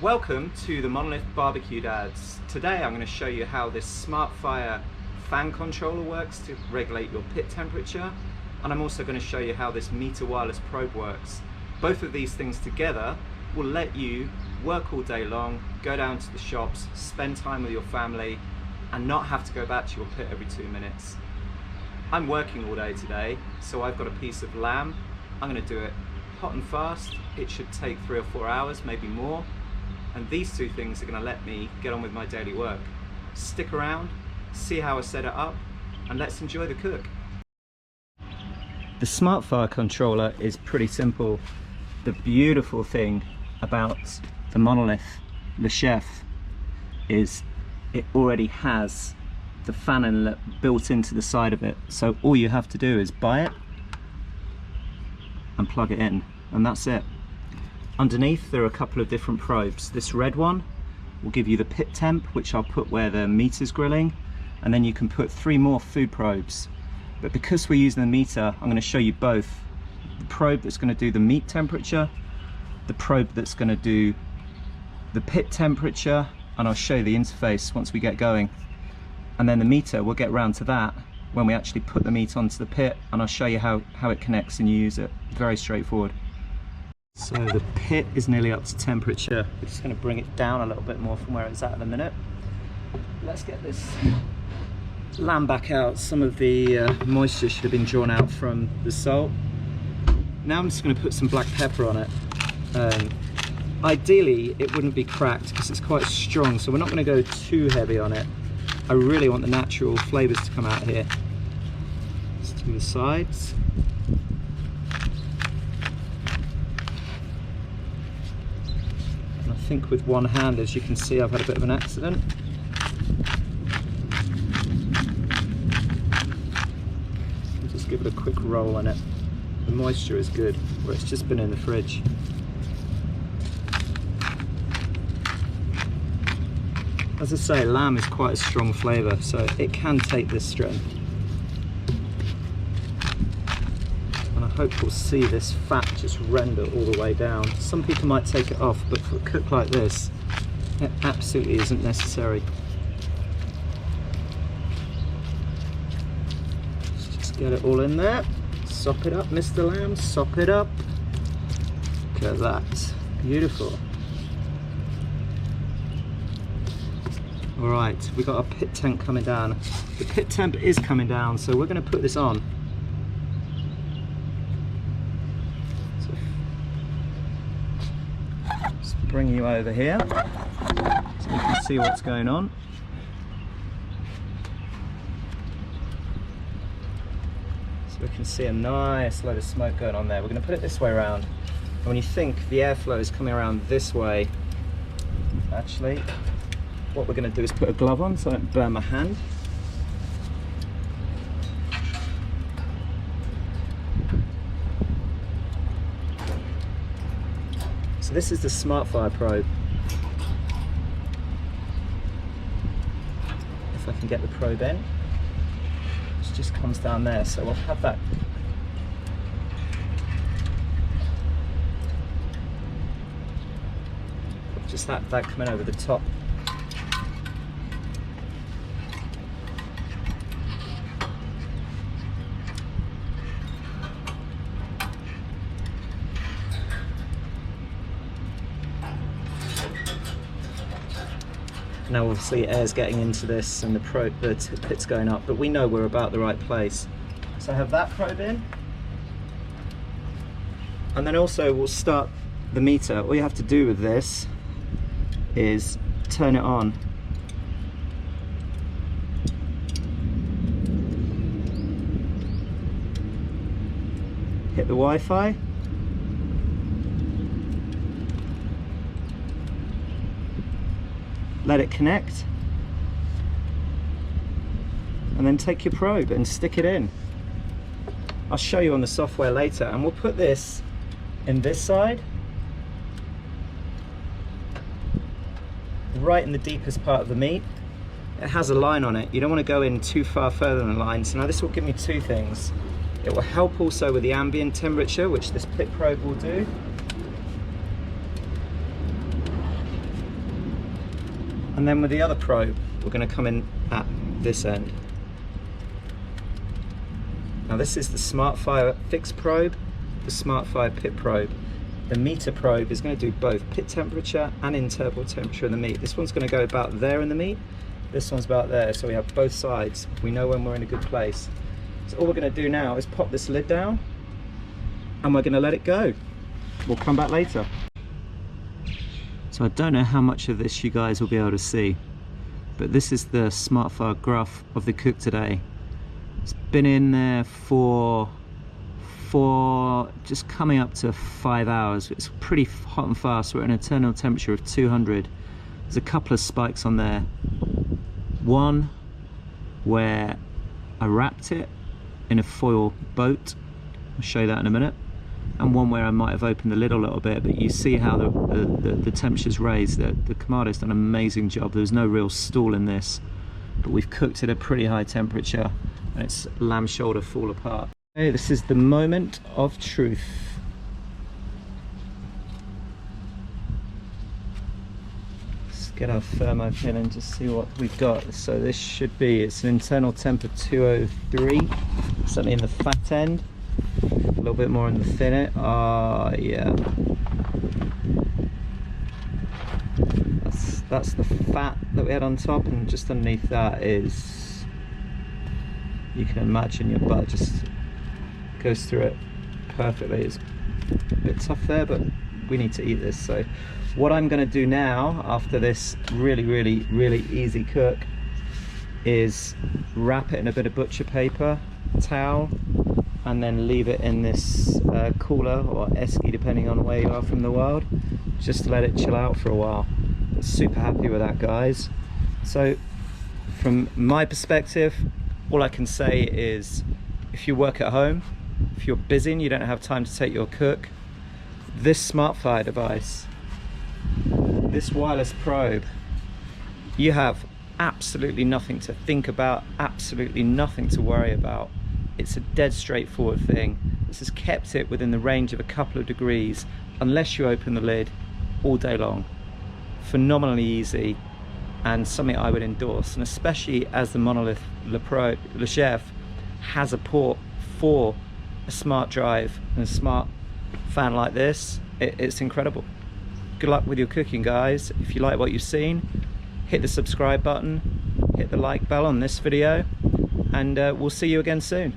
Welcome to the Monolith Barbecue Dads. Today I'm going to show you how this Smartfire fan controller works to regulate your pit temperature, and I'm also going to show you how this meter wireless probe works. Both of these things together will let you work all day long, go down to the shops, spend time with your family and not have to go back to your pit every 2 minutes. I'm working all day today, so I've got a piece of lamb. I'm going to do it hot and fast. It should take 3 or 4 hours, maybe more. And these two things are going to let me get on with my daily work. Stick around, see how I set it up, and let's enjoy the cook. The Smartfire controller is pretty simple. The beautiful thing about the Monolith, the Chef, is it already has the fan inlet built into the side of it. So all you have to do is buy it and plug it in, and that's it. Underneath there are a couple of different probes. This red one will give you the pit temp, which I'll put where the meter's grilling, and then you can put 3 more food probes. But because we're using the meter, I'm going to show you both. The probe that's going to do the meat temperature, the probe that's going to do the pit temperature, and I'll show you the interface once we get going. And then the meter, we'll get round to that when we actually put the meat onto the pit, and I'll show you how it connects and you use it. Very straightforward. So the pit is nearly up to temperature. We're just going to bring it down a little bit more from where it's at the minute. Let's get this lamb back out. Some of the moisture should have been drawn out from the salt. Now I'm just going to put some black pepper on it. Ideally it wouldn't be cracked because it's quite strong, so we're not going to go too heavy on it. I really want the natural flavours to come out here. Let's do the sides. I think with one hand, as you can see, I've had a bit of an accident. I'll just give it a quick roll on it. The moisture is good, where it's just been in the fridge. As I say, lamb is quite a strong flavour, so it can take this strength. And I hope we'll see this fat just render all the way down. Some people might take it off, but for a cook like this, it absolutely isn't necessary. Let's just get it all in there. Sop it up, Mr. Lamb, sop it up. Look at that, beautiful. All right, we've got our pit temp coming down. The pit temp is coming down, so we're going to put this on. Bring you over here so you can see what's going on. So we can see a nice load of smoke going on there. We're going to put it this way around, and when you think the airflow is coming around this way, actually what we're going to do is put a glove on so I don't burn my hand. So this is the Smartfire probe. If I can get the probe in, it just comes down there, so we'll have that. Just that coming over the top. Now obviously air's getting into this and the pit's going up, but we know we're about the right place. So I have that probe in. And then also we'll start the meter. All you have to do with this is turn it on. Hit the Wi-Fi. Let it connect, and then take your probe and stick it in. I'll show you on the software later, and we'll put this in this side, right in the deepest part of the meat. It has a line on it. You don't want to go in too far further than the line, so now this will give me 2 things. It will help also with the ambient temperature, which this pit probe will do. And then with the other probe, we're going to come in at this end. Now this is the Smartfire fixed probe, the Smartfire pit probe. The meter probe is going to do both pit temperature and internal temperature of the meat. This one's going to go about there in the meat, this one's about there, so we have both sides. We know when we're in a good place. So all we're going to do now is pop this lid down and we're going to let it go. We'll come back later. So I don't know how much of this you guys will be able to see, but this is the Smartfire graph of the cook today. It's been in there for just coming up to 5 hours. It's pretty hot and fast. We're at an internal temperature of 200. There's a couple of spikes on there. One where I wrapped it in a foil boat. I'll show you that in a minute. And one where I might have opened the lid a little bit, but you see how the temperature's raised. The Kamado's done an amazing job. There's no real stall in this, but we've cooked at a pretty high temperature and it's lamb shoulder fall apart. Okay, this is the moment of truth. Let's get our thermo pin and just see what we've got. So this should be, it's an internal temp of 203, certainly in the fat end. A little bit more in the thin end. Ah, yeah. That's the fat that we had on top, and just underneath that is, you can imagine your butt just goes through it perfectly. It's a bit tough there, but we need to eat this. So what I'm going to do now, after this really easy cook, is wrap it in a bit of butcher paper, towel, and then leave it in this cooler or esky, depending on where you are from the world, just to let it chill out for a while. But super happy with that, guys. So from my perspective, all I can say is, if you work at home, if you're busy and you don't have time to take your cook, this Smartfire device, this wireless probe, you have absolutely nothing to think about, absolutely nothing to worry about. It's a dead straightforward thing. This has kept it within the range of a couple of degrees, unless you open the lid, all day long. Phenomenally easy, and something I would endorse, and especially as the Monolith Le Chef has a port for a smart drive and a smart fan like this. It's incredible. Good luck with your cooking, guys. If you like what you've seen, hit the subscribe button, hit the like bell on this video, and we'll see you again soon.